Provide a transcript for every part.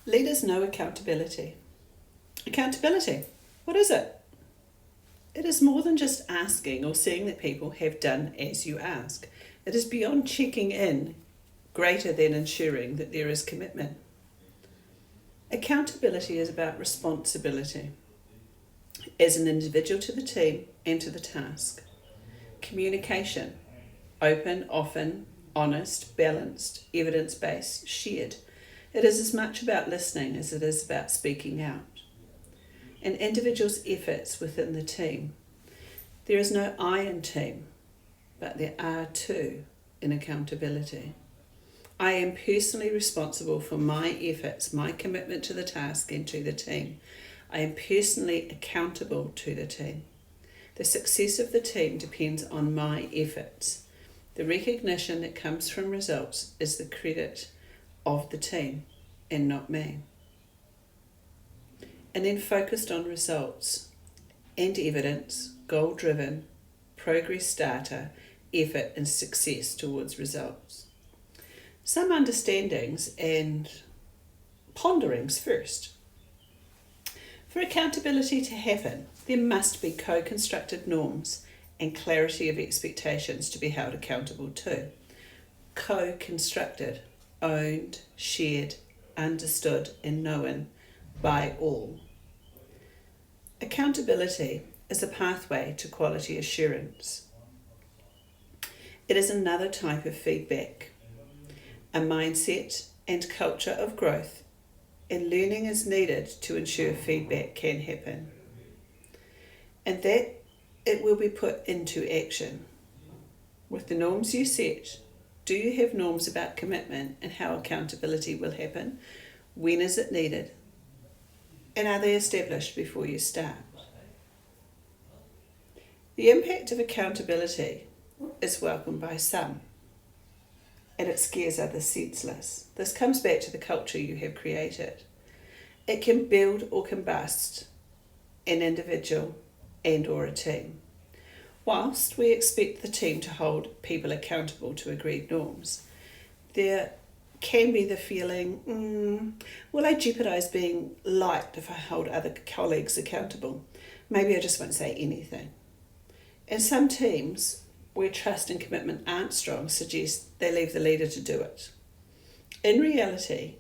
Leaders know accountability. Accountability, what is it? It is more than just asking or seeing that people have done as you ask. It is beyond checking in, greater than ensuring that there is commitment. Accountability is about responsibility as an individual to the team and to the task. Communication, open, often, honest, balanced, evidence-based, shared. It is as much about listening as it is about speaking out. An individual's efforts within the team. There is no I in team, but there are two in accountability. I am personally responsible for my efforts, my commitment to the task and to the team. I am personally accountable to the team. The success of the team depends on my efforts. The recognition that comes from results is the credit of the team and not me. And then focused on results and evidence, goal-driven, progress data, effort and success towards results. Some understandings and ponderings first. For accountability to happen, there must be co-constructed norms and clarity of expectations to be held accountable to. Co-constructed, owned, shared, understood and known by all. Accountability is a pathway to quality assurance. It is another type of feedback, a mindset and culture of growth, and learning is needed to ensure feedback can happen, and that it will be put into action. With the norms you set, do you have norms about commitment and how accountability will happen? When is it needed? And are they established before you start? The impact of accountability is welcomed by some, and it scares others senseless. This comes back to the culture you have created. It can build or combust an individual and or a team. Whilst we expect the team to hold people accountable to agreed norms, there can be the feeling, will I jeopardise being liked if I hold other colleagues accountable? Maybe I just won't say anything. And some teams where trust and commitment aren't strong suggest they leave the leader to do it. In reality,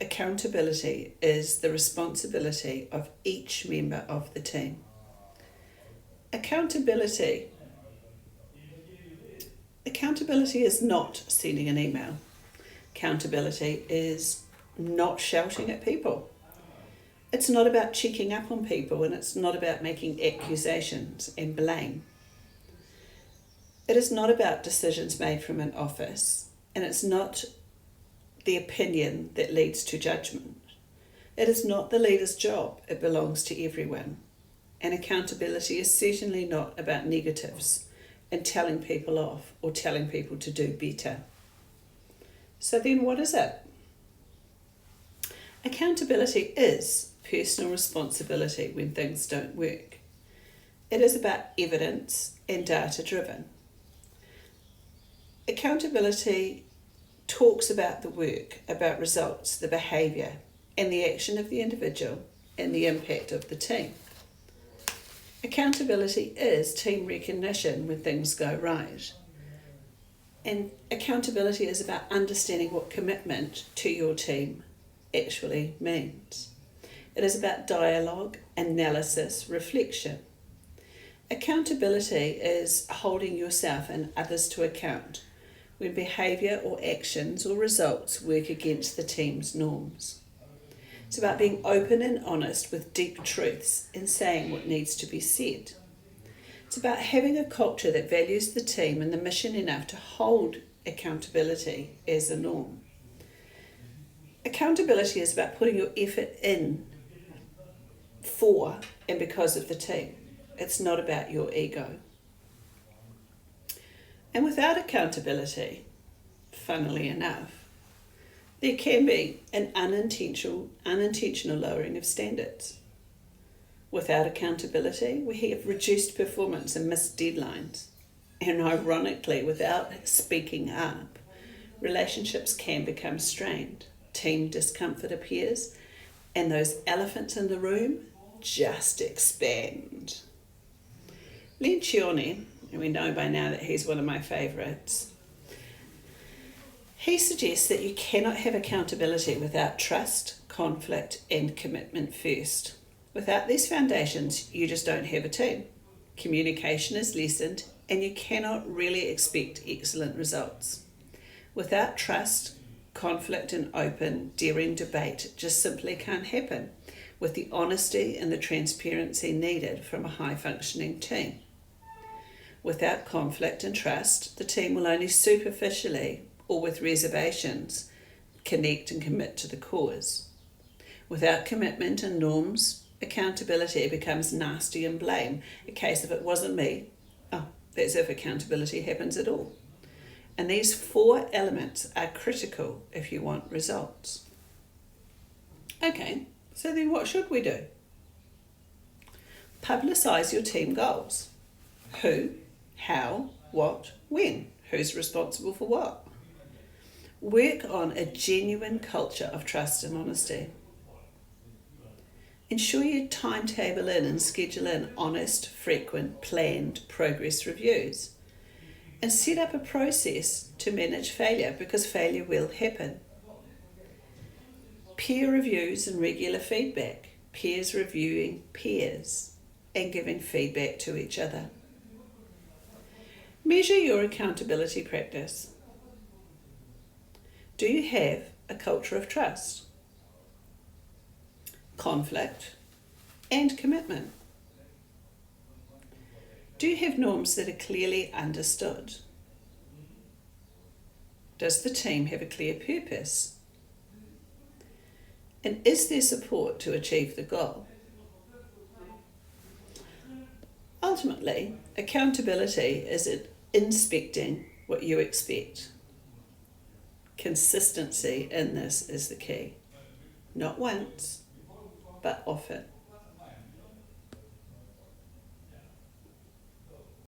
accountability is the responsibility of each member of the team. Accountability is not sending an email. Accountability is not shouting at people. It's not about checking up on people, and it's not about making accusations and blame. It is not about decisions made from an office, and it's not the opinion that leads to judgment. It is not the leader's job, it belongs to everyone. And accountability is certainly not about negatives and telling people off or telling people to do better. So then what is it? Accountability is personal responsibility when things don't work. It is about evidence and data driven. Accountability talks about the work, about results, the behaviour, and the action of the individual and the impact of the team. Accountability is team recognition when things go right. And accountability is about understanding what commitment to your team actually means. It is about dialogue, analysis, reflection. Accountability is holding yourself and others to account when behaviour or actions or results work against the team's norms. It's about being open and honest with deep truths and saying what needs to be said. It's about having a culture that values the team and the mission enough to hold accountability as a norm. Accountability is about putting your effort in for and because of the team. It's not about your ego. And without accountability, funnily enough, there can be an unintentional lowering of standards. Without accountability, we have reduced performance and missed deadlines. And ironically, without speaking up, relationships can become strained. team discomfort appears, and those elephants in the room just expand. Lencioni, and we know by now that he's one of my favourites, he suggests that you cannot have accountability without trust, conflict, and commitment first. Without these foundations, you just don't have a team. Communication is lessened, and you cannot really expect excellent results. Without trust, conflict, and open, daring debate just simply can't happen with the honesty and the transparency needed from a high-functioning team. Without conflict and trust, the team will only superficially, or with reservations, connect and commit to the cause. Without commitment and norms, accountability becomes nasty and blame. A case of it wasn't me. Oh, that's if accountability happens at all. And these 4 elements are critical if you want results. Okay, so then what should we do? Publicise your team goals. Who, how, what, when? Who's responsible for what? Work on a genuine culture of trust and honesty. Ensure you timetable in and schedule in honest, frequent, planned progress reviews. And set up a process to manage failure, because failure will happen. Peer reviews and regular feedback. Peers reviewing peers and giving feedback to each other. Measure your accountability practice. Do you have a culture of trust, conflict, and commitment? Do you have norms that are clearly understood? Does the team have a clear purpose? And is there support to achieve the goal? Ultimately, accountability is inspecting what you expect. Consistency in this is the key. Not once, but often.